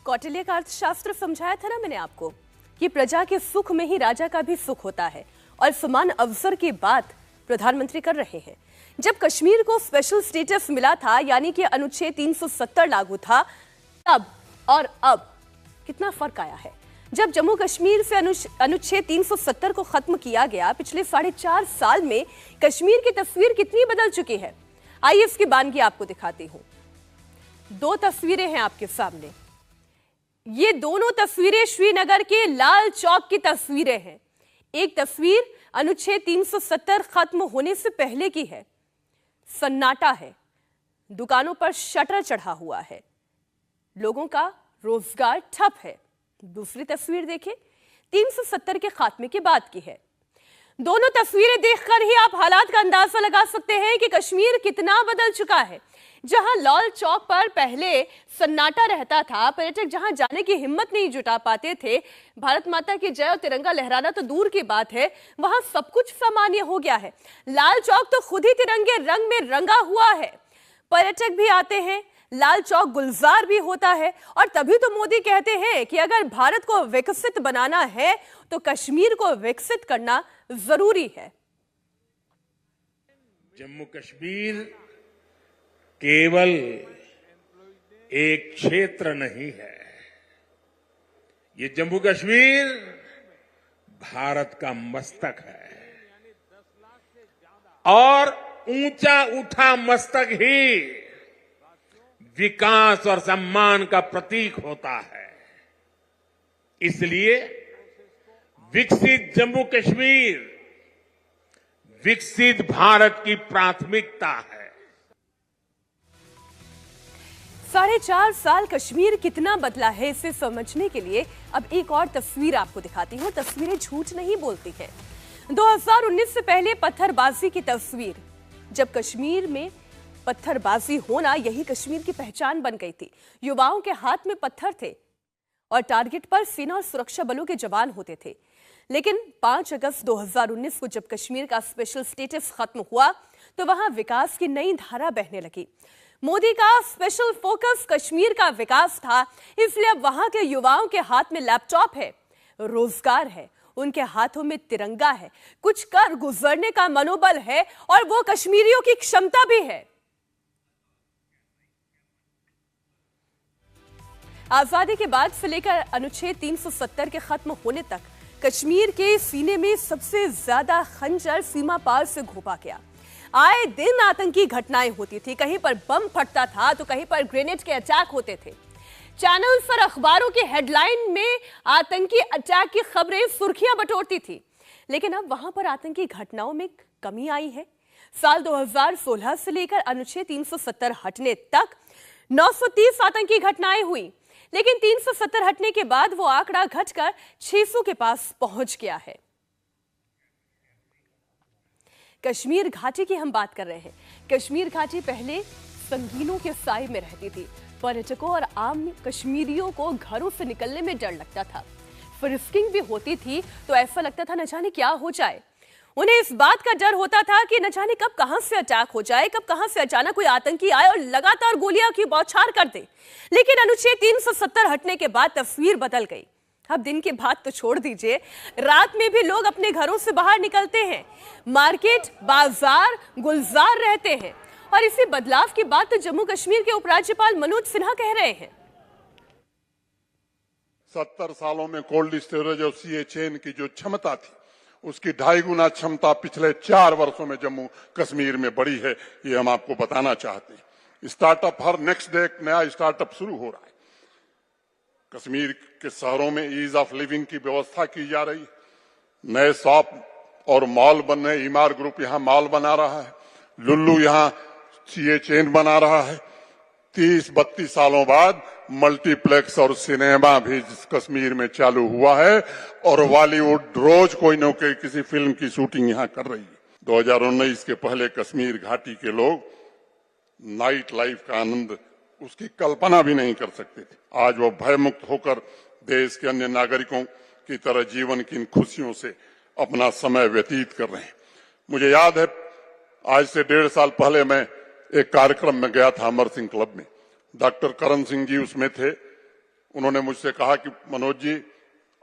कौटिल्य का अर्थशास्त्र समझाया था ना मैंने आपको कि प्रजा के सुख में ही राजा का भी सुख होता है, और समान अवसर की बात प्रधानमंत्री कर रहे हैं। जब कश्मीर को स्पेशल स्टेटस मिला था, यानी कि अनुच्छेद 370 लागू था, तब और अब कितना फर्क आया है। जब जम्मू कश्मीर से अनुच्छेद 370 को खत्म किया गया, पिछले 4.5 साल में कश्मीर की तस्वीर कितनी बदल चुकी है। आइए इसकी बानगी आपको दिखाती हूं। 2 तस्वीरें हैं आपके सामने। ये दोनों तस्वीरें श्रीनगर के लाल चौक की तस्वीरें हैं। एक तस्वीर अनुच्छेद 370 खत्म होने से पहले की है। सन्नाटा है, दुकानों पर शटर चढ़ा हुआ है, लोगों का रोजगार ठप है। दूसरी तस्वीर देखें, 370 के खात्मे के बाद की है। दोनों तस्वीरें देखकर ही आप हालात का अंदाजा लगा सकते हैं कि कश्मीर कितना बदल चुका है। जहां लाल चौक पर पहले सन्नाटा रहता था, पर्यटक जहां जाने की हिम्मत नहीं जुटा पाते थे, भारत माता की जय और तिरंगा लहराना तो दूर की बात है, वहां सब कुछ सामान्य हो गया है। लाल चौक तो खुद ही तिरंगे रंग में रंगा हुआ है। पर्यटक भी आते हैं, लाल चौक गुलजार भी होता है, और तभी तो मोदी कहते हैं कि अगर भारत को विकसित बनाना है तो कश्मीर को विकसित करना जरूरी है। जम्मू कश्मीर केवल एक क्षेत्र नहीं है, ये जम्मू कश्मीर भारत का मस्तक है, और ऊंचा उठा मस्तक ही विकास और सम्मान का प्रतीक होता है। इसलिए विकसित जम्मू कश्मीर विकसित भारत की प्राथमिकता है। 4.5 साल कश्मीर कितना बदला है, इसे समझने के लिए अब एक और तस्वीर आपको दिखाती हूं। तस्वीरें झूठ नहीं बोलती हैं। 2019 से पहले पत्थरबाजी की तस्वीर, जब कश्मीर में पत्थरबाजी होना यही कश्मीर की पहचान बन गई थी। युवाओं के हाथ में पत्थर थे और टारगेट पर सेना और सुरक्षा बलों के जवान होते थे। लेकिन 5 अगस्त 2019 को जब कश्मीर का स्पेशल स्टेटस खत्म हुआ तो वहां विकास की नई धारा बहने लगी। मोदी का स्पेशल फोकस कश्मीर का विकास था, इसलिए अब वहां के युवाओं के हाथ में लैपटॉप है, रोजगार है, उनके हाथों में तिरंगा है, कुछ कर गुजरने का मनोबल है, और वो कश्मीरियों की क्षमता भी है। आजादी के बाद से लेकर अनुच्छेद 370 के खत्म होने तक कश्मीर के सीने में सबसे ज्यादा खंजर सीमा पार से घोंपा गया। आए दिन आतंकी घटनाएं होती थी, कहीं पर बम फटता था तो कहीं पर ग्रेनेड के अटैक होते थे। चैनल्स और अखबारों की हेडलाइन में आतंकी अटैक की खबरें सुर्खियां बटोरती थी। लेकिन अब वहां पर आतंकी घटनाओं में कमी आई है। साल 2016 से लेकर अनुच्छेद 370 हटने तक 930 आतंकी घटनाएं हुई, लेकिन 370 हटने के बाद वो आंकड़ा घटकर 600 के पास पहुंच गया है। कश्मीर घाटी की हम बात कर रहे हैं। कश्मीर घाटी पहले संगीनों के साए में रहती थी। पर्यटकों और आम कश्मीरियों को घरों से निकलने में डर लगता था। फ्रिस्किंग भी होती थी तो ऐसा लगता था न जाने क्या हो जाए। उन्हें इस बात का डर होता था कि न जाने कब कहां से अटैक हो जाए, कब कहां से अचानक कोई आतंकी आए और लगातार गोलियां की बौछार कर दे। लेकिन अनुच्छेद 370 हटने के बाद तस्वीर बदल गई। अब दिन की बात तो छोड़ दीजिए, रात में भी लोग अपने घरों से बाहर निकलते हैं, मार्केट बाजार गुलजार रहते हैं। और इसी बदलाव की बात तो जम्मू कश्मीर के उपराज्यपाल मनोज सिन्हा कह रहे हैं। 70 सालों में कोल्ड स्टोरेज और सीए चेन की जो क्षमता थी, उसकी 2.5 गुना क्षमता पिछले 4 वर्षों में जम्मू कश्मीर में बढ़ी है। ये हम आपको बताना चाहते हैं। स्टार्टअप, हर नेक्स्ट डे एक नया स्टार्टअप शुरू हो रहा है। कश्मीर के शहरों में ईज ऑफ लिविंग की व्यवस्था की जा रही है। नए शॉप और मॉल बन रहे। इमार ग्रुप यहाँ मॉल बना रहा है, लुल्लू यहाँ सीए चेन बना रहा है। 30-32 सालों बाद मल्टीप्लेक्स और सिनेमा भी कश्मीर में चालू हुआ है, और बॉलीवुड रोज कोई न कोई किसी फिल्म की शूटिंग यहाँ कर रही है। 2019 के पहले कश्मीर घाटी के लोग नाइट लाइफ का आनंद उसकी कल्पना भी नहीं कर सकते थे। आज वो भयमुक्त होकर देश के अन्य नागरिकों की तरह जीवन की इन खुशियों से अपना समय व्यतीत कर रहे हैं। मुझे याद है, आज से 1.5 साल पहले मैं एक कार्यक्रम में गया था अमर सिंह क्लब में। डॉक्टर करण सिंह जी उसमें थे। उन्होंने मुझसे कहा कि मनोज जी,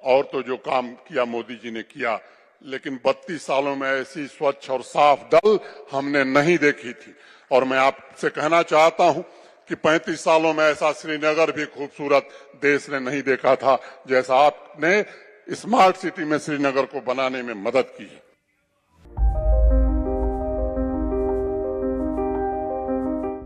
और तो जो काम किया मोदी जी ने किया, लेकिन 32 सालों में ऐसी स्वच्छ और साफ दल हमने नहीं देखी थी। और मैं आपसे कहना चाहता हूं कि 35 सालों में ऐसा श्रीनगर भी खूबसूरत देश ने नहीं देखा था जैसा आपने स्मार्ट सिटी में श्रीनगर को बनाने में मदद की है।